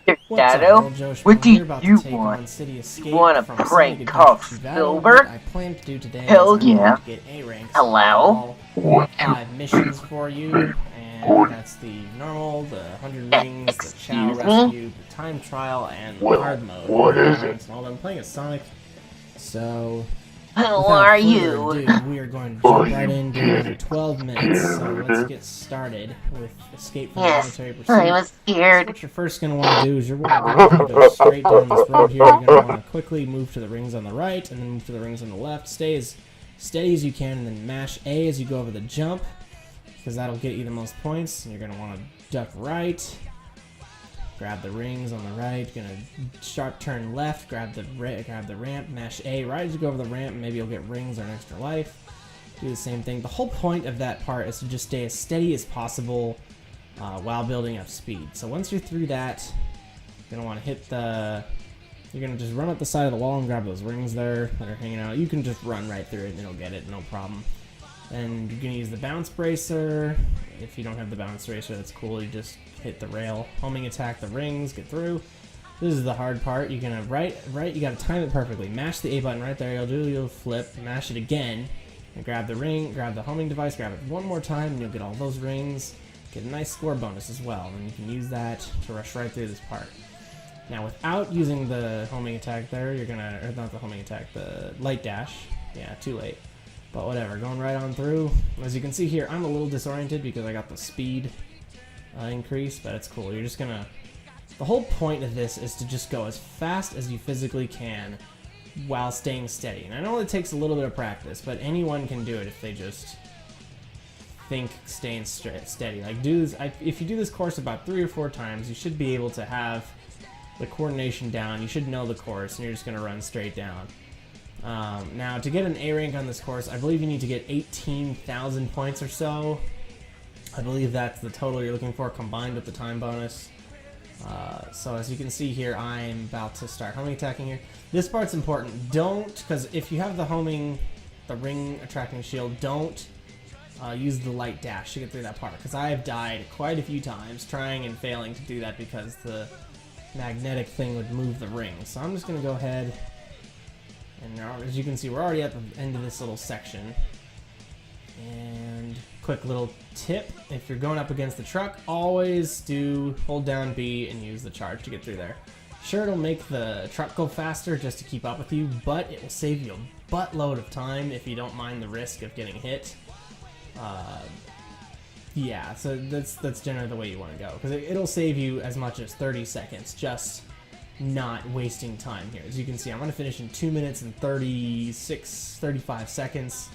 What's up, Shadow, little Joe what do We're about to you take want? on City You Escape want to from prank Sonic call Adventure 2 Battle. What Silver? I plan to do today is Hell I'm going yeah. to get A ranks on Hello? all 5 missions for you, and that's the normal, the 100 rings, the Chow Excuse me? Rescue, the Time Trial, and the hard mode. What A is it? ranks and all. I'm playing as Sonic, so Who without are further you? ado, we are going to jump right into another 12 minutes. So let's get started with Escape from the Yes, Military I Pursuit. was So scared. what you're first going to want to do is you're going to go straight down this road here. You're going to want to quickly move to the rings on the right and then move to the rings on the left. Stay as steady as you can and then mash A as you go over the jump because that'll get you the most points. And you're going to want to duck right. Grab the rings on the right. You're gonna sharp turn left. Grab the ramp. Mash A right as you go over the ramp. Maybe you'll get rings or an extra life. Do the same thing. The whole point of that part is to just stay as steady as possible while building up speed. So once you're through that, you're gonna want to hit the. You're gonna just run up the side of the wall and grab those rings there that are hanging out. You can just run right through it and it'll get it, no problem. And you're gonna use the bounce bracer. If you don't have the bounce bracer, that's cool. You just hit the rail, homing attack the rings, get through. This is the hard part. You're gonna right. You gotta time it perfectly. Mash the A button right there. You'll flip. Mash it again, and grab the ring. Grab the homing device. Grab it one more time, and you'll get all those rings. Get a nice score bonus as well, and you can use that to rush right through this part. Now, without using the homing attack there, you're gonna, or not the homing attack, the light dash. Yeah, too late. But whatever, going right on through. As you can see here, I'm a little disoriented because I got the speed increase, but it's cool. You're just gonna... The whole point of this is to just go as fast as you physically can while staying steady. And I know it takes a little bit of practice, but anyone can do it if they just think staying steady. Like, do this, if you do this course about 3 or 4 times, you should be able to have the coordination down. You should know the course, and you're just gonna run straight down. Now, to get an A rank on this course, I believe you need to get 18,000 points or so. I believe that's the total you're looking for combined with the time bonus. So as you can see here, I'm about to start homing attacking here. This part's important. Don't, because if you have the homing, the ring attracting shield, don't use the light dash to get through that part. Because I have died quite a few times trying and failing to do that because the magnetic thing would move the ring. So I'm just going to go ahead. And as you can see, we're already at the end of this little section. And quick little tip, if you're going up against the truck, always hold down B and use the charge to get through there. Sure, it'll make the truck go faster just to keep up with you, but it will save you a buttload of time if you don't mind the risk of getting hit. Yeah, so that's generally the way you want to go, because it'll save you as much as 30 seconds just not wasting time here. As you can see, I'm going to finish in 2 minutes and 35 seconds,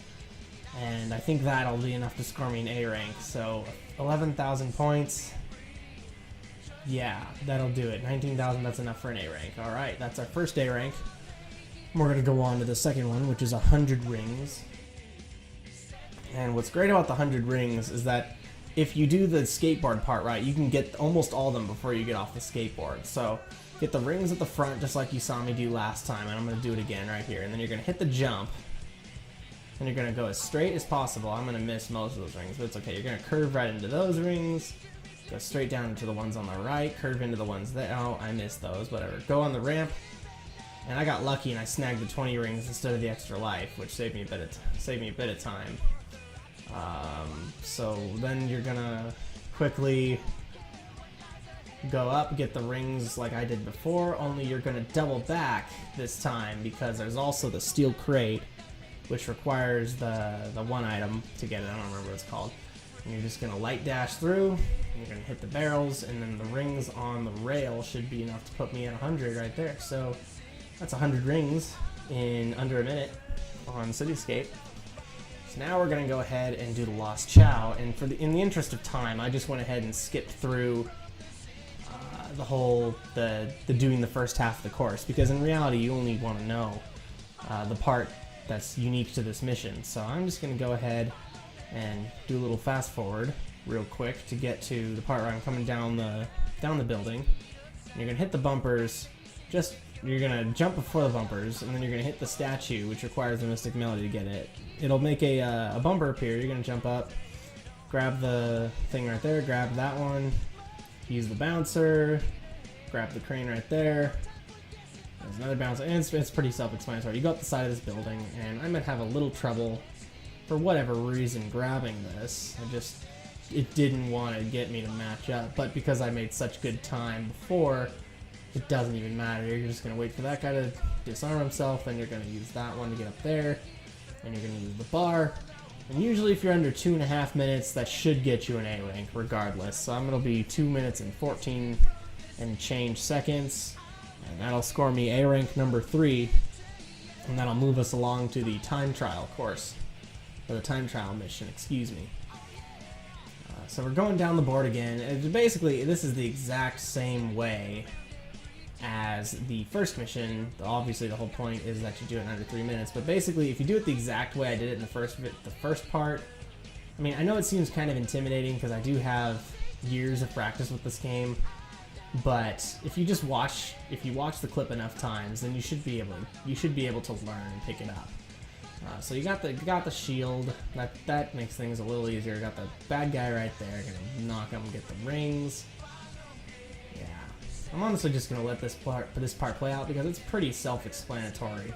and I think that'll be enough to score me an A rank. So 11,000 points, yeah, that'll do it. 19,000, that's enough for an A rank. Alright, that's our first A rank. We're going to go on to the second one, which is 100 rings. And what's great about the 100 rings is that if you do the skateboard part right, you can get almost all of them before you get off the skateboard. So get the rings at the front just like you saw me do last time, and I'm going to do it again right here. And then you're going to hit the jump, and you're going to go as straight as possible. I'm going to miss most of those rings, but it's okay. You're going to curve right into those rings, go straight down into the ones on the right, curve into the ones that, oh, I missed those, whatever. Go on the ramp, and I got lucky and I snagged the 20 rings instead of the extra life, which saved me a bit of time. So then you're going to quickly go up, get the rings like I did before, only you're going to double back this time because there's also the steel crate, which requires the one item to get it. I don't remember what it's called. And you're just going to light dash through, and you're going to hit the barrels, and then the rings on the rail should be enough to put me at 100 right there. So that's 100 rings in under a minute on Cityscape. So now we're going to go ahead and do the Lost Chow, and in the interest of time, I just went ahead and skipped through the whole doing the first half of the course, because in reality you only want to know the part that's unique to this mission. So I'm just going to go ahead and do a little fast forward real quick to get to the part where I'm coming down the building. And you're going to hit the bumpers, you're going to jump before the bumpers, and then you're going to hit the statue, which requires the Mystic Melody to get it. It'll make a bumper appear. You're going to jump up, grab the thing right there, grab that one, use the bouncer, grab the crane right there. There's another bounce, and it's pretty self-explanatory. You go up the side of this building, and I might have a little trouble, for whatever reason, grabbing this. It didn't want to get me to match up, but because I made such good time before, it doesn't even matter. You're just going to wait for that guy to disarm himself, then you're going to use that one to get up there, and you're going to use the bar. And usually if you're under 2.5 minutes, that should get you an A rank regardless. So I'm going to be 2 minutes and 14 and change seconds, and that'll score me A rank number 3, and that'll move us along to the time trial course, or the time trial mission, excuse me. So we're going down the board again, and basically this is the exact same way as the first mission. Obviously the whole point is that you do it in under 3 minutes, but basically if you do it the exact way I did it in the first part, I mean, I know it seems kind of intimidating because I do have years of practice with this game, but if you watch the clip enough times, then you should be able to learn and pick it up. So you got the shield. That makes things a little easier. You got the bad guy right there. Gonna knock him, get the rings. Yeah, I'm honestly just gonna let this part play out because it's pretty self-explanatory.